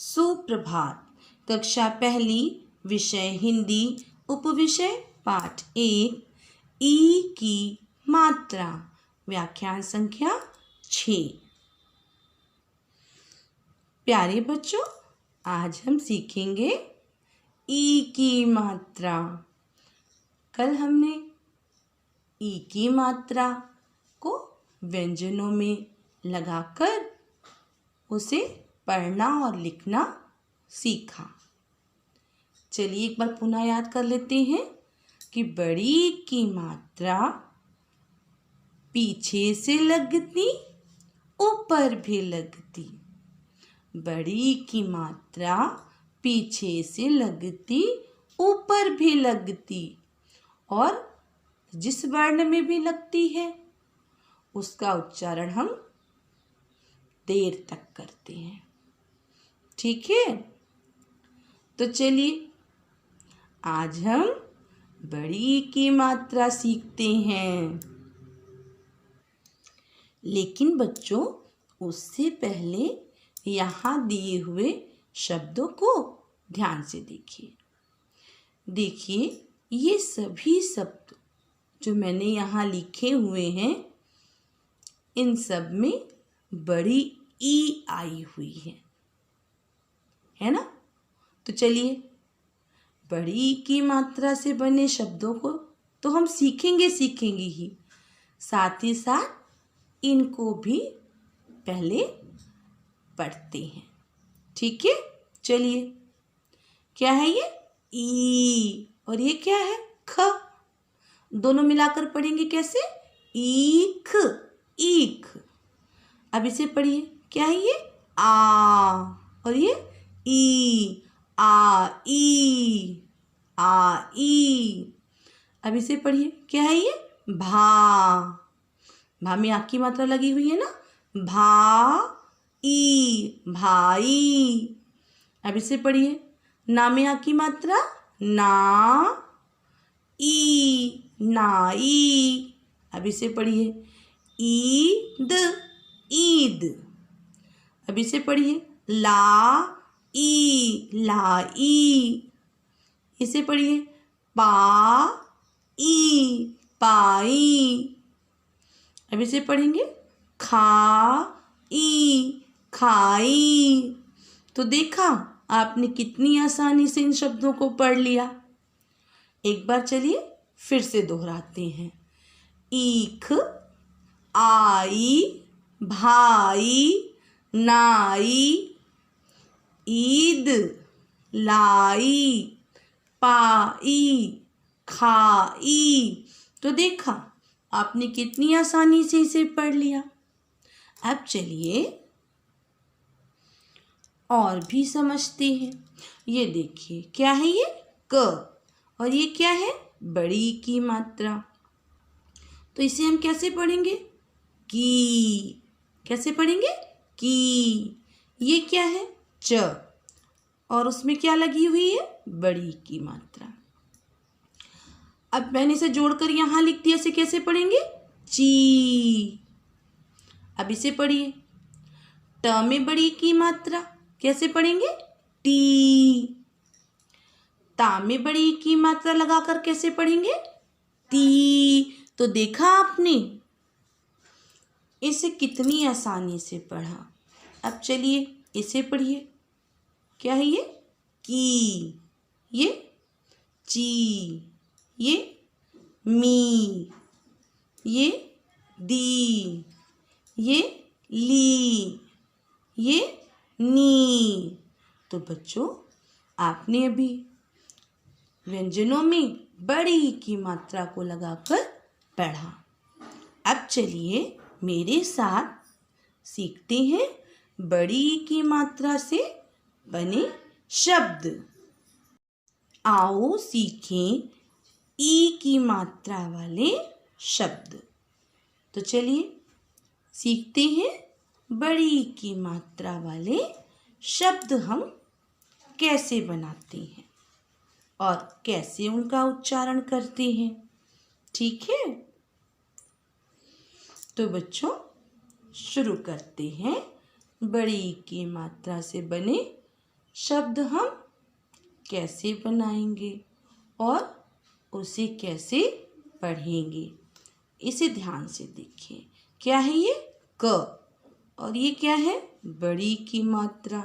सुप्रभात। कक्षा पहली, विषय हिंदी, उपविषय पाठ 1, ई की मात्रा, व्याख्यान संख्या 6। प्यारे बच्चों, आज हम सीखेंगे ई की मात्रा। कल हमने ई की मात्रा को व्यंजनों में लगाकर उसे पढ़ना और लिखना सीखा। चलिए एक बार पुनः याद कर लेते हैं कि बड़ी की मात्रा पीछे से लगती, ऊपर भी लगती। बड़ी की मात्रा पीछे से लगती, ऊपर भी लगती और जिस वर्ण में भी लगती है उसका उच्चारण हम देर तक करते हैं। ठीक है, तो चलिए आज हम बड़ी की मात्रा सीखते हैं। लेकिन बच्चों, उससे पहले यहाँ दिए हुए शब्दों को ध्यान से देखिए। देखिए, ये सभी शब्द जो मैंने यहाँ लिखे हुए हैं, इन सब में बड़ी ई आई हुई है ना? तो चलिए बड़ी की मात्रा से बने शब्दों को तो हम सीखेंगे ही, साथ ही साथ इनको भी पहले पढ़ते हैं। ठीक है, चलिए क्या है ये? ई। और ये क्या है? ख। दोनों मिलाकर पढ़ेंगे कैसे? ईख, ईख। अब इसे पढ़िए, क्या है ये? आ। और ये ई, आ ई, आ ई। अब इसे पढ़िए, क्या है ये? भा। भा में आ की मात्रा लगी हुई है ना? भा ई, भाई। अब इसे पढ़िए, ना में आ की मात्रा? ना ई, नाई। अब इसे पढ़िए, ईद, ईद। अब इसे पढ़िए, ला ई, लाई। इसे पढ़िए, पा ई, पाई। अब इसे पढ़ेंगे, खा ई, खाई। तो देखा आपने कितनी आसानी से इन शब्दों को पढ़ लिया। एक बार चलिए फिर से दोहराते हैं। ईख, आई, भाई, नाई, ईद, लाई, पाई, खाई। तो देखा आपने कितनी आसानी से इसे पढ़ लिया। अब चलिए और भी समझते हैं। ये देखिए, क्या है ये? क। और ये क्या है? बड़ी की मात्रा। तो इसे हम कैसे पढ़ेंगे? की। कैसे पढ़ेंगे? की। ये क्या है? च। और उसमें क्या लगी हुई है? बड़ी की मात्रा। अब मैंने इसे जोड़कर यहां लिख दिया, इसे कैसे पढ़ेंगे? ची। अब इसे पढ़िए, ट में बड़ी की मात्रा कैसे पढ़ेंगे? टी। ता में बड़ी की मात्रा लगाकर कैसे पढ़ेंगे? ती। तो देखा आपने इसे कितनी आसानी से पढ़ा। अब चलिए इसे पढ़िए, क्या है ये? की। ये ची। ये मी। ये दी। ये ली। ये नी। तो बच्चों, आपने अभी व्यंजनों में बड़ी की मात्रा को लगाकर पढ़ा। अब चलिए मेरे साथ सीखते हैं बड़ी की मात्रा से बने शब्द। आओ सीखें ई की मात्रा वाले शब्द। तो चलिए सीखते हैं बड़ी की मात्रा वाले शब्द हम कैसे बनाते हैं और कैसे उनका उच्चारण करते हैं। ठीक है, तो बच्चों शुरू करते हैं बड़ी की मात्रा से बने शब्द हम कैसे बनाएंगे और उसे कैसे पढ़ेंगे, इसे ध्यान से देखिए। क्या है ये? क। और ये क्या है? बड़ी की मात्रा।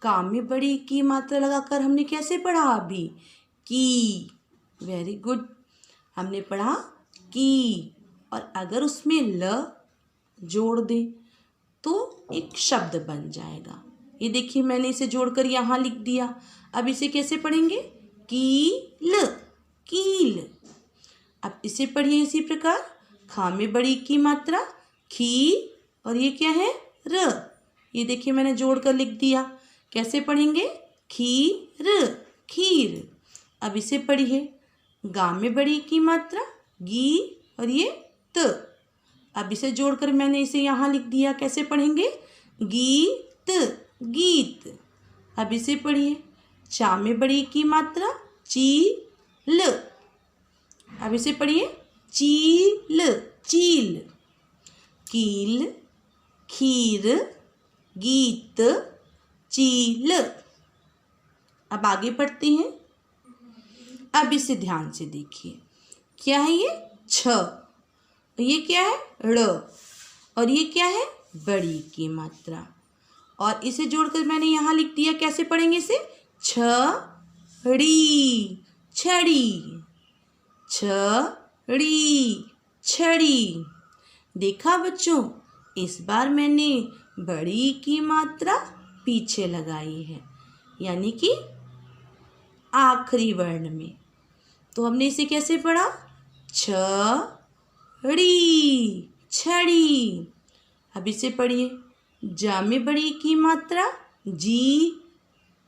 का में बड़ी की मात्रा लगाकर हमने कैसे पढ़ा अभी? की। वेरी गुड, हमने पढ़ा की। और अगर उसमें ल जोड़ दें तो एक शब्द बन जाएगा। ये देखिए, मैंने इसे जोड़कर यहाँ लिख दिया। अब इसे कैसे पढ़ेंगे? कील, कील। अब इसे पढ़िए इसी प्रकार। खा में बड़ी की मात्रा खी, और ये क्या है? र। ये देखिए, मैंने जोड़कर लिख दिया। कैसे पढ़ेंगे? खीर, खीर। अब इसे पढ़िए। गा में बड़ी की मात्रा गी, और ये त। अब इसे जोड़कर मैंने इसे यहाँ लिख दिया। कैसे पढ़ेंगे? गीत, गीत। अब इसे पढ़िए। चा में बड़ी की मात्रा चील। अब इसे पढ़िए। चील, चील। कील, खीर, गीत, चील। अब आगे पढ़ते हैं। अब इसे ध्यान से देखिए। क्या है ये? छ। ये क्या है? ड़। और ये क्या है? बड़ी की मात्रा। और इसे जोड़कर मैंने यहाँ लिख दिया। कैसे पढ़ेंगे इसे? छड़ी, छड़ी, छड़ी, छड़ी। देखा बच्चों, इस बार मैंने बड़ी की मात्रा पीछे लगाई है, यानी कि आखिरी वर्ण में। तो हमने इसे कैसे पढ़ा? छड़ी, छड़ी। अब इसे पढ़िए। जा में बड़ी की मात्रा जी,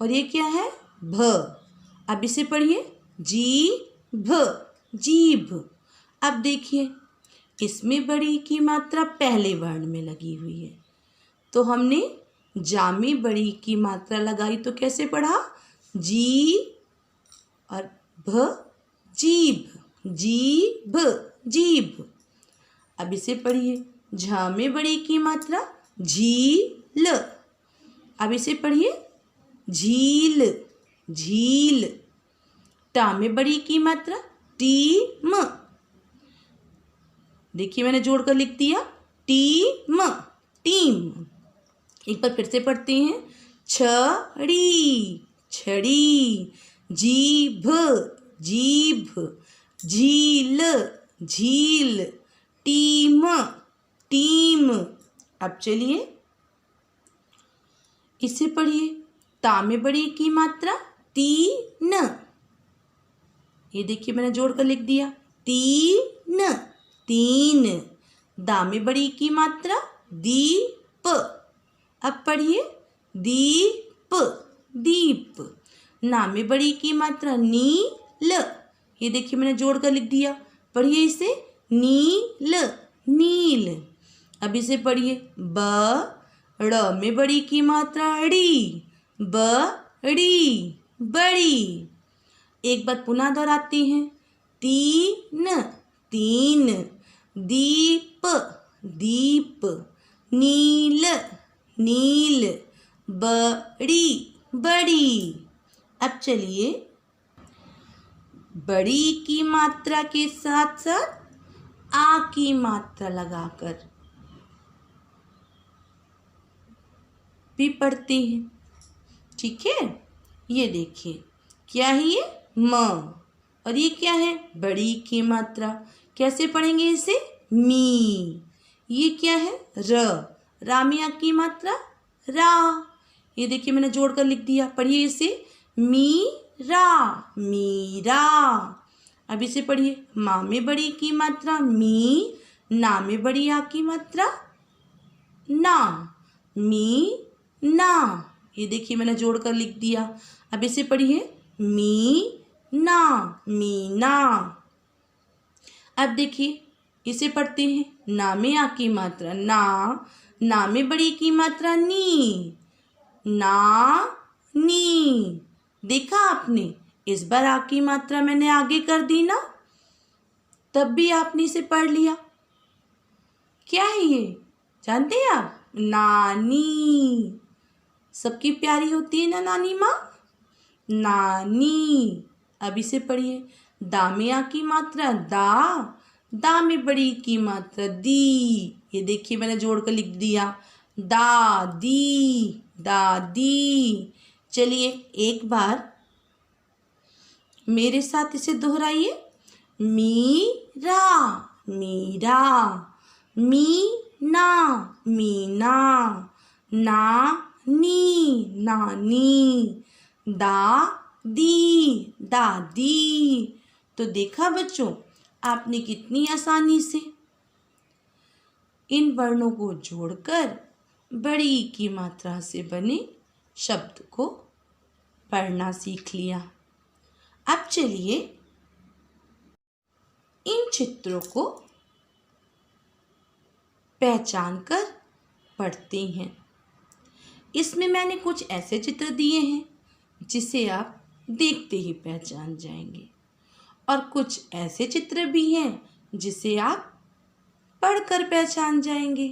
और ये क्या है? भ। अब इसे पढ़िए। जीभ, जीभ। अब देखिए, इसमें बड़ी की मात्रा पहले वर्ण में लगी हुई है, तो हमने जा में बड़ी की मात्रा लगाई तो कैसे पढ़ा? जी और भ, जीभ, जीभ, जीभ। अब इसे पढ़िए। झ में बड़ी की मात्रा झील। अब इसे पढ़िए। झील, झील। टा में बड़ी की मात्रा टीम। देखिए, मैंने जोड़कर लिख दिया। Team, team. एक बार फिर से पढ़ते हैं। छड़ी, छड़ी। जीभ, जीभ। झील, झील। Team, team. अब चलिए इसे पढ़िए। ता में बड़ी की मात्रा तीन। ये देखिए, मैंने जोड़कर लिख दिया। तीन, तीन। दा में बड़ी की मात्रा दीप। अब पढ़िए। दीप, दीप। ना में बड़ी की मात्रा नील। ये देखिए, मैंने जोड़कर लिख दिया। पढ़िए इसे। नील, नील। अब इसे पढ़िए। ब। ड़ में बड़ी की मात्रा ड़ी। बड़ी, बड़ी। एक बार पुनः दोहराते हैं। तीन, तीन। दीप, दीप। नील, नील। बड़ी, बड़ी। अब चलिए बड़ी की मात्रा के साथ साथ आ की मात्रा लगाकर भी पढ़ते हैं। ठीक है, ये देखिए। क्या है ये? म। और ये क्या है? बड़ी की मात्रा। कैसे पढ़ेंगे इसे? मी। ये क्या है? र। रा में आ की मात्रा रा। ये देखिए, मैंने जोड़कर लिख दिया। पढ़िए इसे। मीरा, मीरा। अब इसे पढ़िए। माँ में बड़ी की मात्रा मी। ना में बड़ी आ की मात्रा ना। मी ना। ये देखिए, मैंने जोड़कर लिख दिया। अब इसे पढ़िए। मी ना, मीना। अब देखिए इसे पढ़ते हैं। ना में आ की मात्रा ना। ना में बड़ी की मात्रा नी। ना, नी। देखा आपने? इस बार आ की मात्रा मैंने आगे कर दी ना, तब भी आपने इसे पढ़ लिया। क्या है ये? जानते हैं आप? नानी। सबकी प्यारी होती है ना नानी माँ, नानी। अब इसे पढ़िए, दा में आ की मात्रा दा, दा में बड़ी की मात्रा दी। ये देखिए मैंने जोड़कर लिख दिया, दादी, दादी। चलिए एक बार मेरे साथ इसे दोहराइए, मीरा, मीरा, मीना, मीना, नानी, नानी, दादी, दादी। तो देखा बच्चों, आपने कितनी आसानी से इन वर्णों को जोड़कर बड़ी की मात्रा से बने शब्द को पढ़ना सीख लिया। अब चलिए इन चित्रों को पहचान कर पढ़ते हैं। इसमें मैंने कुछ ऐसे चित्र दिए हैं जिसे आप देखते ही पहचान जाएंगे, और कुछ ऐसे चित्र भी हैं जिसे आप पढ़कर पहचान जाएंगे।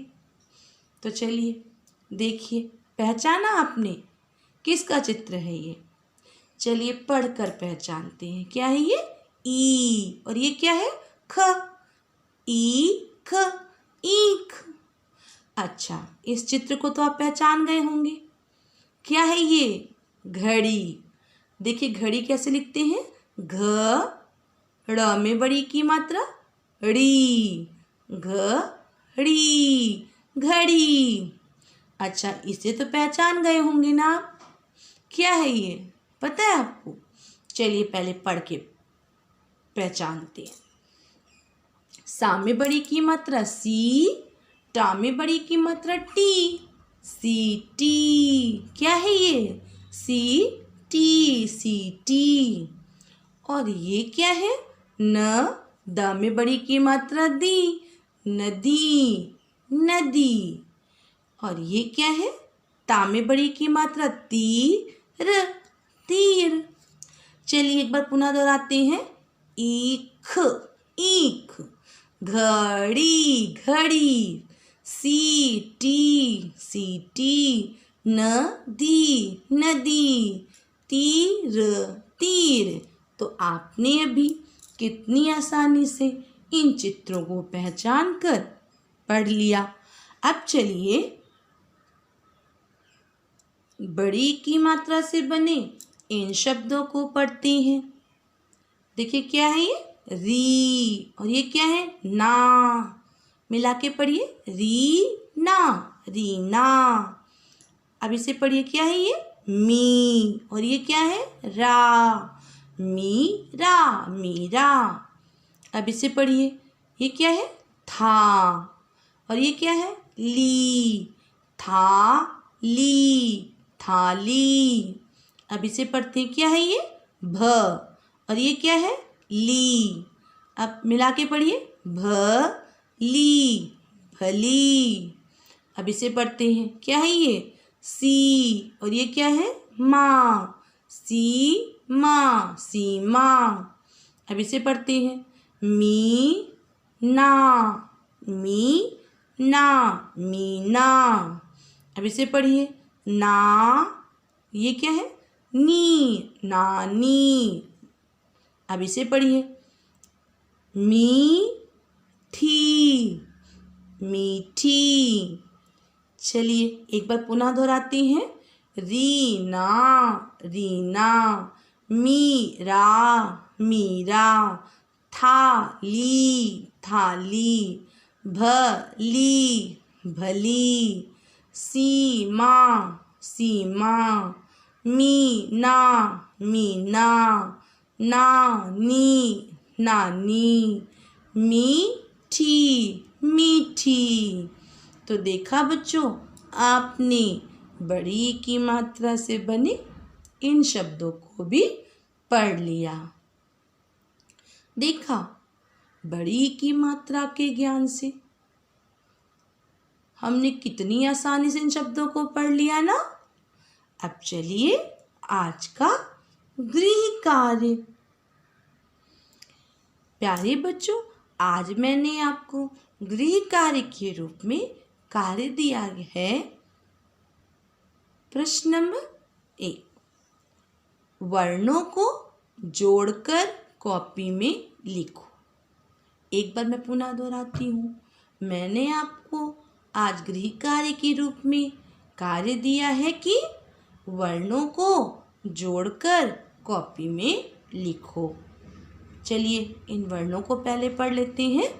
तो चलिए देखिए, पहचाना आपने किसका चित्र है ये? चलिए पढ़कर पहचानते हैं। क्या है ये? ई। और ये क्या है? ख। ई ख, ईख। अच्छा, इस चित्र को तो आप पहचान गए होंगे। क्या है ये? घड़ी। देखिए घड़ी कैसे लिखते हैं? घ, ड़ में बड़ी की मात्रा ड़ी, घड़ी, घड़ी। अच्छा, इसे तो पहचान गए होंगे ना आप। क्या है ये, पता है आपको? चलिए पहले पढ़ के पहचानते हैं। सा में बड़ी की मात्रा सी, टा में बड़ी की मात्रा टी, सीटी। क्या है ये? सीटी, सीटी। और ये क्या है? न, द में बड़ी की मात्रा दी, नदी, नदी। और ये क्या है? ता में बड़ी की मात्रा तीर, तीर। चलिए एक बार पुनः दोहराते हैं। ईख, ईख, घड़ी, घड़ी, सीटी, सीटी, नदी, नदी, तीर, तीर। तो आपने अभी कितनी आसानी से इन चित्रों को पहचान कर पढ़ लिया। अब चलिए बड़ी की मात्रा से बने इन शब्दों को पढ़ते हैं। देखिए क्या है ये? री। और ये क्या है? ना। मिला के पढ़िए, री ना, रीना। अब इसे पढ़िए, क्या है ये? मी। और ये क्या है? रा, मीरा, मीरा। अब इसे पढ़िए, ये क्या है? था। और ये क्या है? ली, था, ली, थाली। अब इसे पढ़ते हैं, क्या है ये? भ। और ये क्या है? ली। अब मिला के पढ़िए, भ ली, भली। अब इसे पढ़ते हैं, क्या है ये? सी। और ये क्या है? माँ, सी माँ, सीमा। अब इसे पढ़ते हैं, मी ना, मी ना, मीना। अब इसे पढ़िए, ना, ये क्या है? नी, नानी। अब इसे पढ़िए, मी थी, मीठी। चलिए एक बार पुनः दोहराते हैं। रीना, रीना, मीरा, मीरा, थाली, थाली, भली, भली, सीमा, सीमा, मीना, मीना, नानी, नानी, मीठी, मीठी। तो देखा बच्चों, आपने बड़ी की मात्रा से बने इन शब्दों को भी पढ़ लिया। देखा, बड़ी की मात्रा के ज्ञान से हमने कितनी आसानी से इन शब्दों को पढ़ लिया ना। अब चलिए आज का गृह कार्य। प्यारे बच्चों, आज मैंने आपको गृह कार्य के रूप में कार्य दिया है प्रश्न नंबर 1, वर्णों को जोड़कर कॉपी में लिखो। एक बार मैं पुनः दोहराती हूँ। मैंने आपको आज गृह कार्य के रूप में कार्य दिया है कि वर्णों को जोड़कर कॉपी में लिखो। चलिए इन वर्णों को पहले पढ़ लेते हैं।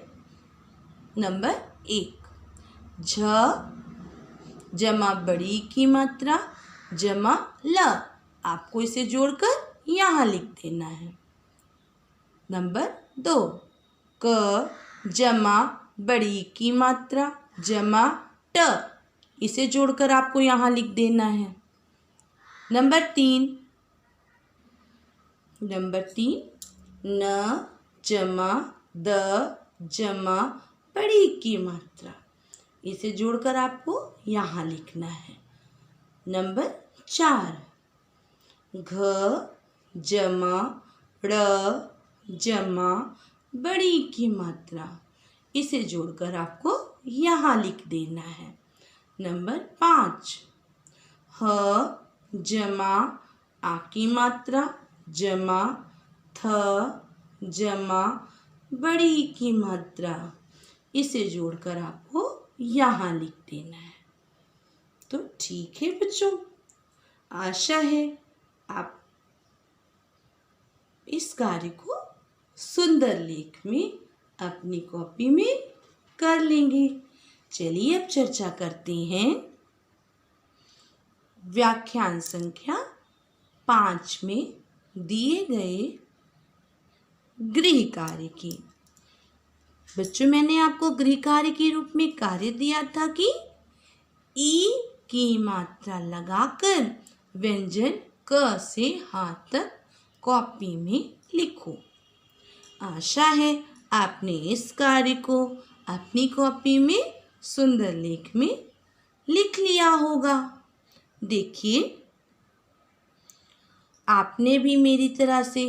नंबर 1, झ जमा बड़ी की मात्रा जमा ल। आपको इसे जोड़कर यहाँ लिख देना है। नंबर 2, क जमा बड़ी की मात्रा जमा ट। इसे जोड़कर आपको यहाँ लिख देना है। नंबर 3, न जमा द जमा बड़ी की मात्रा। इसे जोड़कर आपको यहाँ लिखना है। नंबर 4, घ जमा ड़ जमा बड़ी की मात्रा। इसे जोड़कर आपको यहाँ लिख देना है। नंबर 5, ह जमा आ की मात्रा जमा थ जमा बड़ी की मात्रा। इसे जोड़कर आपको यहाँ लिख देना है। तो ठीक है बच्चों, आशा है आप इस कार्य को सुंदर लेख में अपनी कॉपी में कर लेंगे। चलिए अब चर्चा करते हैं व्याख्यान संख्या 5 में दिए गए गृह कार्य की। बच्चों मैंने आपको गृह कार्य के रूप में कार्य दिया था कि ई की मात्रा लगाकर व्यंजन क से ह तक कॉपी में लिखो। आशा है आपने इस कार्य को अपनी कॉपी में सुंदर लेख में लिख लिया होगा। देखिए आपने भी मेरी तरह से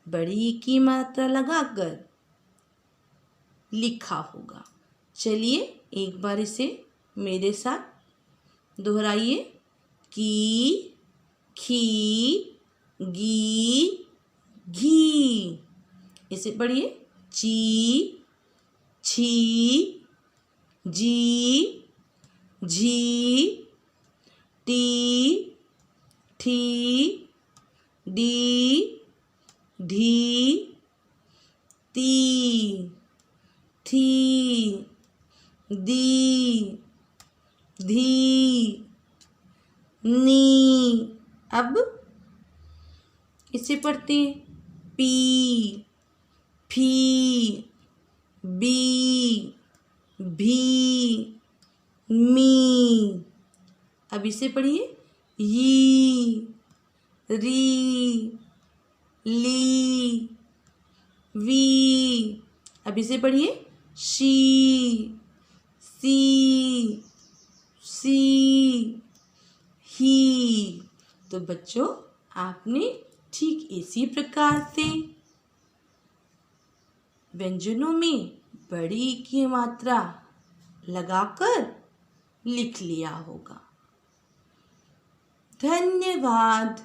बड़ी की मात्रा लगाकर लिखा होगा। चलिए एक बार इसे मेरे साथ दोहराइए। की खी गी घी। इसे पढ़िए। ची छी जी झी टी ठी डी ढी ती थी दी धी नी। अब इसे पढ़ते हैं। पी फी बी भी मी। अब इसे पढ़िए। यी री ली वी। अब इसे पढ़िए। शी सी सी ही। तो बच्चों आपने ठीक इसी प्रकार से व्यंजनों में बड़ी की मात्रा लगाकर लिख लिया होगा। धन्यवाद।